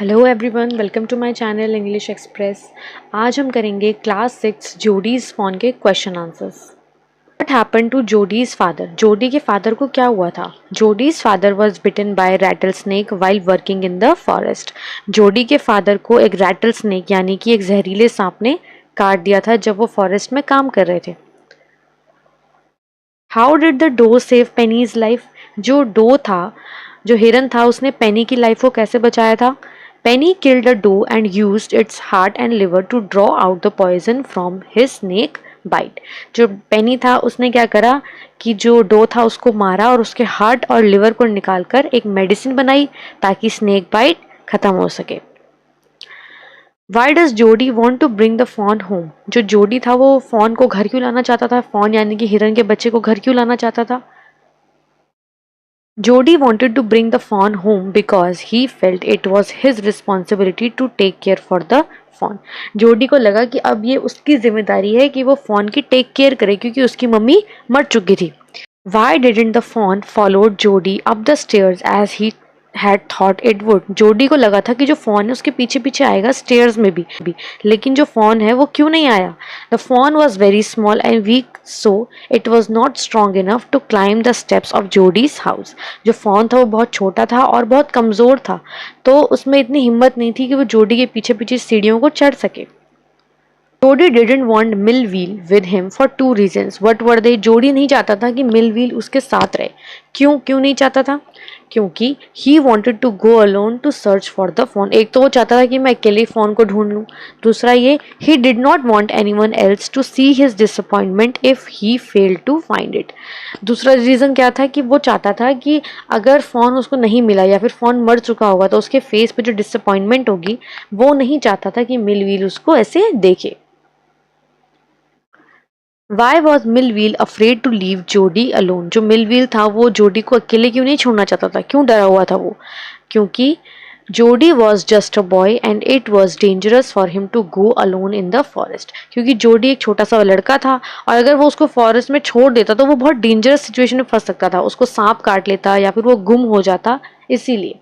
Hello everyone, welcome to my channel English Express. आज हम करेंगे क्लास 6 जोडीज फोन के question answers. What happen to Jody's father? Jody के father को क्या हुआ था? Jody's father was bitten by rattle snake while working in the forest. Jody के फादर को एक रैटल स्नेक यानी कि एक जहरीले सांप ने काट दिया था जब वो फॉरेस्ट में काम कर रहे थे। How did the doe save Penny's life? जो डो था, जो हिरन था, उसने पेनी की लाइफ को कैसे बचाया था? Penny killed a doe and used its heart and liver to draw out the poison from his snake bite. जो पेनी था उसने क्या करा कि जो डो था उसको मारा और उसके हार्ट और लिवर को निकालकर एक मेडिसिन बनाई ताकि स्नेक बाइट खत्म हो सके। Why does Jody want to bring the fawn home? जो जोडी था वो फॉन को घर क्यों लाना चाहता था? फॉन यानी कि हिरन के बच्चे को घर क्यों लाना चाहता था? Jody wanted to bring the fawn home because he felt it was his responsibility to take care for the fawn. जोडी को लगा कि अब ये उसकी जिम्मेदारी है कि वो फॉन की टेक केयर करे क्योंकि उसकी मम्मी मर चुकी थी। Why didn't the fawn follow Jody up the stairs as he had thought it would? जोडी को लगा था कि जो फॉन है उसके पीछे पीछे आएगा स्टेयर्स में भी, लेकिन जो फॉन है वो क्यों नहीं आया? The fawn was very small and weak, so it was not strong enough to climb the steps of Jody's house. जो फॉन था वो बहुत छोटा था और बहुत कमजोर था, तो उसमें इतनी हिम्मत नहीं थी कि वो जोडी के पीछे पीछे सीढ़ियों को चढ़ सके। जोडी didn't want Millville with him for two reasons. What were they? जोडी नहीं चाहता था कि मिलवील उसके साथ रहे। क्यों क्यों नहीं चाहता था? क्योंकि he wanted to go alone to search for the phone. एक तो वो चाहता था कि मैं अकेले फोन को ढूंढ लूं। दूसरा ये he did not want anyone else to see his disappointment if he failed to find it. दूसरा रीज़न क्या था कि वो चाहता था कि अगर फ़ोन उसको नहीं मिला या फिर फ़ोन मर चुका होगा तो उसके फेस पे जो डिसअपॉइंटमेंट होगी वो नहीं चाहता था कि मिलवील उसको ऐसे देखे। Why was Millville afraid to leave Jody alone? जो मिलवील था वो जोडी को अकेले क्यों नहीं छोड़ना चाहता था? क्यों डरा हुआ था वो? क्योंकि Jody was just a boy and it was dangerous for him to go alone in the forest. क्योंकि जोडी एक छोटा सा लड़का था और अगर वो उसको फॉरेस्ट में छोड़ देता तो वो बहुत डेंजरस सिचुएशन में फंस सकता था, उसको सांप काट लेता या फिर वो गुम हो जाता, इसीलिए।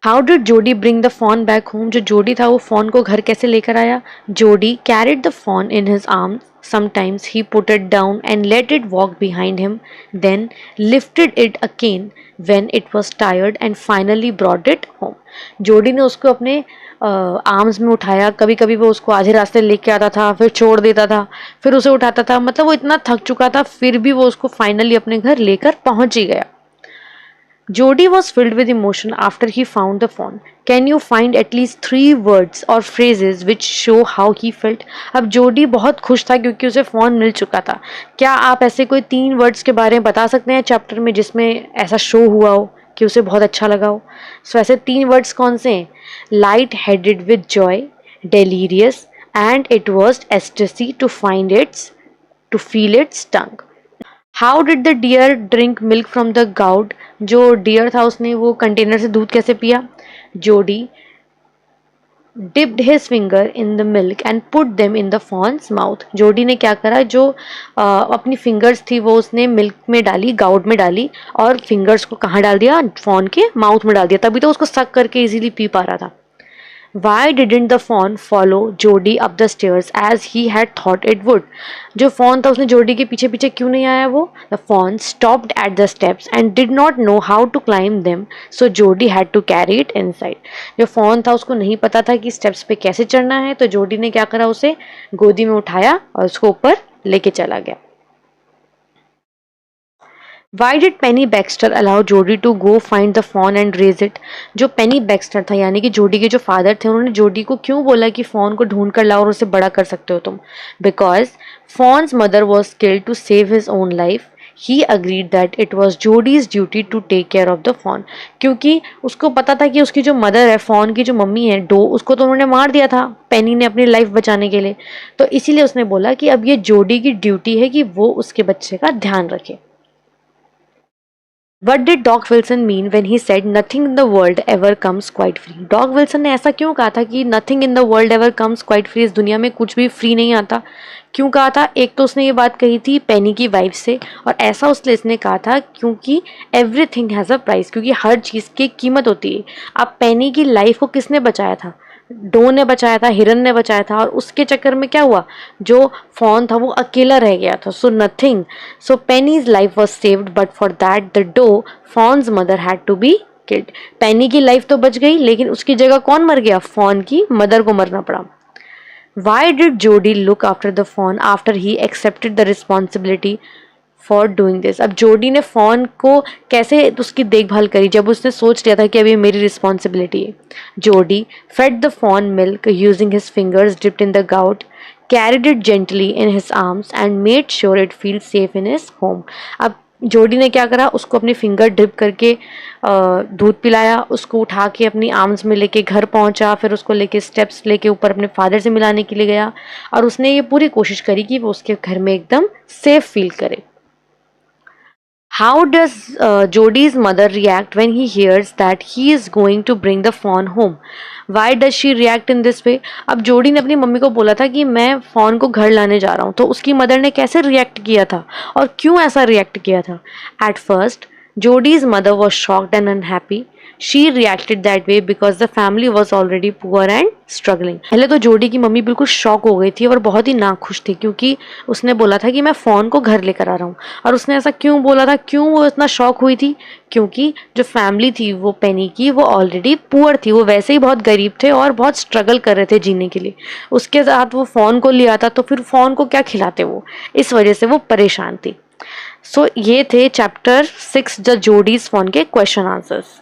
How did Jody bring the fawn back home? जो जोडी था वो फॉन को घर कैसे लेकर आया? Jody carried the fawn in his arms. Sometimes he put it down and let it walk behind him, then lifted it again when it was tired and finally brought it home. जोडी ने उसको अपने arms में उठाया, कभी कभी वो उसको आधे रास्ते लेके आता था, फिर छोड़ देता था, फिर उसे उठाता था, मतलब वो इतना थक चुका था फिर भी वो उसको फाइनली अपने घर लेकर पहुंच ही गया। Jody was filled with emotion after he found the phone. Can you find at least 3 words or phrases which show how he felt? अब जोडी बहुत खुश था क्योंकि उसे फ़ोन मिल चुका था। क्या आप ऐसे कोई 3 वर्ड्स के बारे में बता सकते हैं चैप्टर में जिसमें ऐसा शो हुआ हो कि उसे बहुत अच्छा लगा हो? सो ऐसे 3 वर्ड्स कौन से हैं? Light headed with joy, delirious and it was ecstasy to find its to feel its tongue. How did the deer drink milk from the gourd? जो डियर था उसने वो कंटेनर से दूध कैसे पिया? Jody dipped his finger in the milk and put them in the fawn's mouth. Jody ने क्या करा, जो अपनी फिंगर्स थी वो उसने मिल्क में डाली, गाउड में डाली, और फिंगर्स को कहाँ डाल दिया? फॉन के माउथ में डाल दिया, तभी तो उसको सक करके इजीली पी पा रहा था। Why didn't the fawn follow Jody up the stairs as he had thought it would? जो fawn था उसने जोडी के पीछे पीछे क्यों नहीं आया वो? The fawn stopped at the steps and did not know how to climb them, so Jody had to carry it inside. जो fawn था उसको नहीं पता था कि स्टेप्स पे कैसे चढ़ना है, तो जोडी ने क्या करा, उसे गोदी में उठाया और उसको ऊपर लेके चला गया। Why did Penny Baxter allow Jody to go find the fawn and raise it? जो पेनी बैक्स्टर था यानी कि जोडी के जो फादर थे उन्होंने जोडी को क्यों बोला कि फॉन को ढूंढ कर लाओ और उसे बड़ा कर सकते हो तुम? Because Fawn's mother was killed to save his own life. He agreed that it was Jody's duty to take care of the fawn. क्योंकि उसको पता था कि उसकी जो मदर है, फॉन की जो मम्मी है डो, उसको तो उन्होंने मार दिया था पेनी ने अपनी लाइफ बचाने के लिए, तो इसीलिए उसने बोला कि अब ये जोडी की ड्यूटी है कि वो उसके बच्चे का ध्यान रखे। What did dog Wilson mean when he said nothing in the world ever comes quite free? Dog Wilson ने ऐसा क्यों कहा था कि nothing in the world ever comes quite free, इस दुनिया में कुछ भी फ्री नहीं आता? क्यों कहा था? एक तो उसने ये बात कही थी पेनी की वाइफ से, और ऐसा उसने कहा था क्योंकि एवरीथिंग हैज़ अ प्राइस, क्योंकि हर चीज़ की कीमत होती है। अब पेनी की लाइफ को किसने बचाया था? डो ने बचाया था, हिरन ने बचाया था, और उसके चक्कर में क्या हुआ, जो फॉन था वो अकेला रह गया था। So nothing, so Penny's life was saved, but for that the doe fawn's mother had to be killed. Penny की लाइफ तो बच गई, लेकिन उसकी जगह कौन मर गया? फॉन की मदर को मरना पड़ा। Why did Jody look after the fawn after he accepted the responsibility for doing this? अब जोडी ने फॉन को कैसे उसकी देखभाल करी जब उसने सोच लिया था कि अब ये मेरी रिस्पॉन्सिबिलिटी है? Jody fed the fawn milk using his fingers dipped in the goat, carried it gently in his arms and made sure it feels safe in his home. अब जोडी ने क्या करा, उसको अपनी फिंगर ड्रिप करके दूध पिलाया, उसको उठा के अपनी आर्म्स में लेके घर पहुंचा, फिर उसको लेके स्टेप्स लेके ऊपर अपने फादर से मिलाने के लिए गया, और उसने ये पूरी कोशिश करी कि वो उसके घर में एकदम सेफ फील करे। How does Jodie's mother react when he hears that he is going to bring the fawn home? Why does she react in this way? अब जोडी ने अपनी मम्मी को बोला था कि मैं फॉन को घर लाने जा रहा हूँ, तो उसकी मदर ने कैसे रिएक्ट किया था और क्यों ऐसा रिएक्ट किया था? At first, Jodie's mother was shocked and unhappy. She reacted that way because the family was already poor and struggling. पहले तो जोडी की मम्मी बिल्कुल शॉक हो गई थी और बहुत ही नाखुश थी, क्योंकि उसने बोला था कि मैं फ़ोन को घर लेकर आ रहा हूँ। और उसने ऐसा क्यों बोला था, क्यों वो इतना शॉक हुई थी? क्योंकि जो फैमिली थी वो पेनी की, वो ऑलरेडी पुअर थी, वो वैसे ही बहुत गरीब थे और बहुत स्ट्रगल कर रहे थे जीने के लिए। उसके साथ वो फ़ोन को लिया था, तो फिर फ़ोन को क्या खिलाते वो, इस वजह से वो परेशान थी। सो ये थे चैप्टर 6 द जोडीज फॉन के क्वेश्चन आंसर्स।